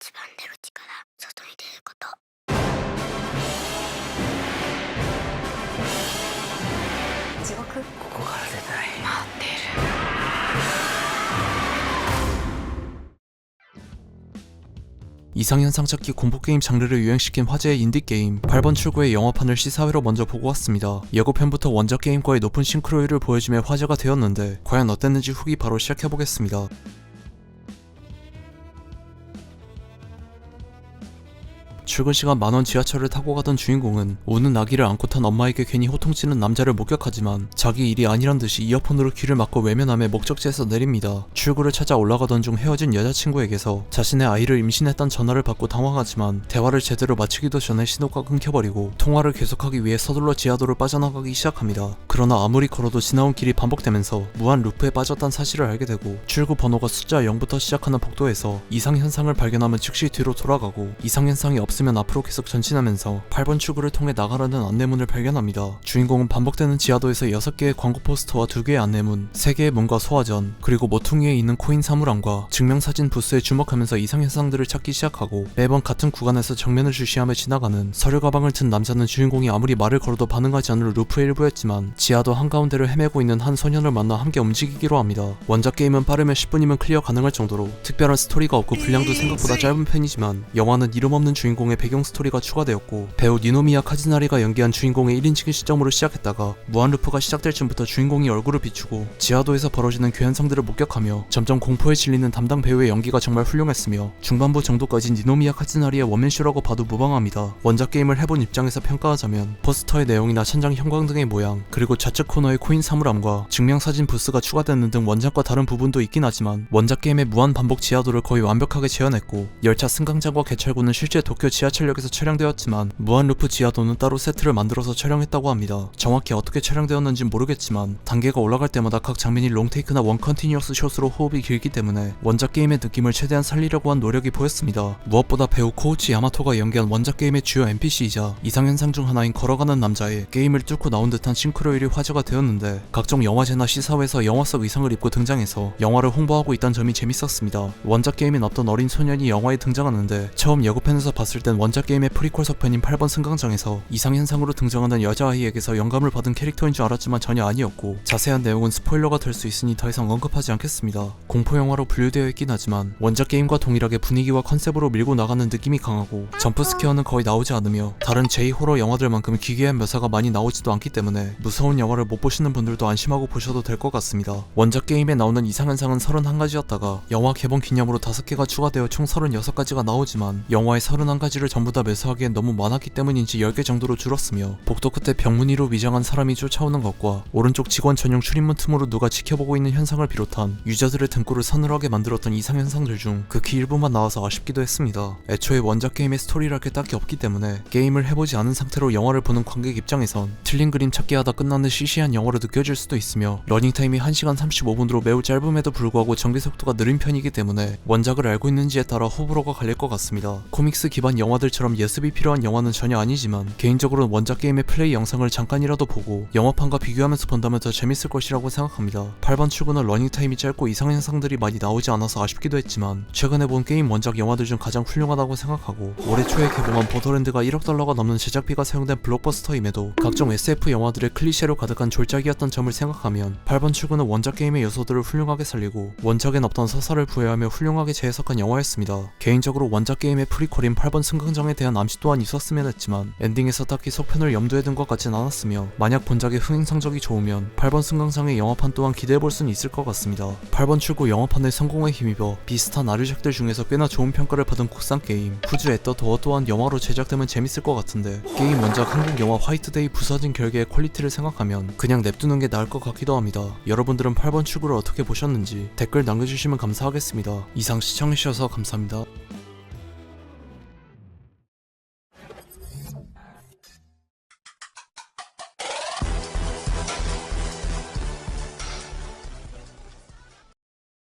一番出口から外に出ること。地獄ここから出たい。待ってる。 이상현상 찾기 공포게임 장르를 유행시킨 화제의 인디게임 8번 출구의 영화판을 시사회로 먼저 보고 왔습니다. 예고편부터 원작 게임과의 높은 싱크로율을 보여주며 화제가 되었는데 과연 어땠는지 후기 바로 시작해보겠습니다. 출근 시간 만원 지하철을 타고 가던 주인공은 우는 아기를 안고 탄 엄마에게 괜히 호통치는 남자를 목격하지만 자기 일이 아니란 듯이 이어폰으로 귀를 막고 외면하며 목적지에서 내립니다. 출구를 찾아 올라가던 중 헤어진 여자친구에게서 자신의 아이를 임신했단 전화를 받고 당황하지만 대화를 제대로 마치기도 전에 신호가 끊겨버리고 통화를 계속하기 위해 서둘러 지하도를 빠져나가기 시작합니다. 그러나 아무리 걸어도 지나온 길이 반복되면서 무한 루프에 빠졌다는 사실을 알게 되고 출구 번호가 숫자 0부터 시작하는 복도에서 이상현상을 발견하면 즉시 뒤로 돌아가고 이상현상이 없으면 앞으로 계속 전진하면서 8번 출구를 통해 나가라는 안내문을 발견합니다. 주인공은 반복되는 지하도에서 6개의 광고 포스터와 2개의 안내문, 3개의 문과 소화전, 그리고 모퉁이에 있는 코인 사물함과 증명사진 부스에 주목하면서 이상현상들을 찾기 시작하고 매번 같은 구간에서 정면을 주시하며 지나가는 서류 가방을 든 남자는 주인공이 아무리 말을 걸어도 반응하지 않을 루프의 일부였지만 지하도 한가운데를 헤매고 있는 한 소년을 만나 함께 움직이기로 합니다. 원작 게임은 빠르면 10분이면 클리어 가능할 정도로 특별한 스토리가 없고 분량도 생각보다 짧은 편이지만 영화는 이름 없는 주인공의 배경 스토리가 추가되었고 배우 니노미야 카즈나리가 연기한 주인공의 1인칭 시점으로 시작했다가 무한루프가 시작될 쯤부터 주인공이 얼굴을 비추고 지하도에서 벌어지는 괴현상들을 목격하며 점점 공포에 질리는 담당 배우의 연기가 정말 훌륭했으며 중반부 정도까지 니노미야 카즈나리의 원맨쇼라고 봐도 무방합니다. 원작 게임을 해본 입장에서 평가하자면 포스터의 내용이나 천장 형광 등의 모양 그리고 좌측 코너의 코인 사물함과 증명사진 부스가 추가되는 등 원작과 다른 부분도 있긴 하지만 원작 게임의 무한 반복 지하도를 거의 완벽하게 재현했고 열차 승강장과 개찰구는 실제 도쿄 지하철역에서 촬영되었지만 무한루프 지하도는 따로 세트를 만들어서 촬영했다고 합니다. 정확히 어떻게 촬영되었는진 모르겠지만 단계가 올라갈 때마다 각 장면이 롱테이크나 원 컨티뉴어스 숏으로 호흡이 길기 때문에 원작 게임의 느낌을 최대한 살리려고 한 노력이 보였습니다. 무엇보다 배우 코우치 야마토가 연기한 원작 게임의 주요 NPC이자 이상현상 중 하나인 걸어가는 남자의 게임을 뚫고 나온 듯한 싱크로율이 화제가 되었는데 각종 영화제나 시사회에서 영화 속 의상을 입고 등장해서 영화를 홍보하고 있다는 점이 재밌었습니다. 원작 게임인 어떤 어린 소년이 영화에 등장하는데 처음 예고편에서 봤을 땐 원작 게임의 프리퀄 속편인 8번 승강장에서 이상현상으로 등장하는 여자아이에게서 영감을 받은 캐릭터인 줄 알았지만 전혀 아니었고 자세한 내용은 스포일러가 될 수 있으니 더 이상 언급하지 않겠습니다. 공포영화로 분류되어 있긴 하지만 원작 게임과 동일하게 분위기와 컨셉으로 밀고 나가는 느낌이 강하고 점프스퀘어는 거의 나오지 않으며 다른 J-호러 영화들만큼 기괴한 묘사가 많이 나오지도 않기 때문에 무서운 영화를 못 보시는 분들도 안심하고 보셔도 될 것 같습니다. 원작 게임에 나오는 이상현상은 31가지였다가 영화 개봉 기념으로 5개가 추가되어 총 36가지가 나오지만 영화의 31가지를 전부 다 묘사하기엔 너무 많았기 때문인지 10개 정도로 줄었으며 복도 끝에 병무늬로 위장한 사람이 쫓아오는 것과 오른쪽 직원 전용 출입문 틈으로 누가 지켜보고 있는 현상을 비롯한 유저들의 등골을 서늘하게 만들었던 이상현상들 중 극히 일부만 나와서 아쉽기도 했습니다. 애초에 원작 게임의 스토리랄 게 딱히 없기 때문에 게임을 해보지 않은 상태로 영화를 보는 관객 입장에선 틀린 그림 찾기 하다 끝나는 시시한 영화로 느껴질 수도 있으며 러닝타임이 1시간 35분으로 매우 짧음에도 불구하고 전개 속도가 느린 편이기 때문에 원작을 알고 있는지에 따라 호불호가 갈릴 것 같습니다. 코믹스 기반 영화들처럼 예습이 필요한 영화는 전혀 아니지만 개인적으로는 원작 게임의 플레이 영상을 잠깐이라도 보고 영화판과 비교하면서 본다면 더 재밌을 것이라고 생각합니다. 8번 출구는 러닝타임이 짧고 이상현상들이 많이 나오지 않아서 아쉽기도 했지만 최근에 본 게임 원작 영화들 중 가장 훌륭하다고 생각하고 올해 초에 개봉한 보더랜드가 1억 달러가 넘는 제작비가 사용된 블록버스터임에도 각종 SF 영화들의 클리셰로 가득한 졸작이었던 점을 생각하면 8번 출구는 원작 게임의 요소들을 훌륭하게 살리고 원작엔 없던 서사를 부여하며 훌륭하게 재해석한 영화였습니다. 개인적으로 원작 게임의 프리퀄인 8번 승강장에 대한 암시 또한 있었으면 했지만 엔딩에서 딱히 속편을 염두에 둔 것 같진 않았으며 만약 본작의 흥행 성적이 좋으면 8번 승강장의 영화판 또한 기대해볼 수는 있을 것 같습니다. 8번 출구 영화판의 성공에 힘입어 비슷한 아류작들 중에서 꽤나 좋은 평가를 받은 국산 게임 푸즈 앳 더 도어 또한 영화로 제작되면 재밌을 것 같은데 게임 원작 한국 영화 화이트데이 부서진 결계의 퀄리티를 생각하면 그냥 냅두는 게 나을 것 같기도 합니다. 여러분들은 8번 출구를 어떻게 보셨는지 댓글 남겨주시면 감사하겠습니다. 이상 시청해주셔서 감사합니다.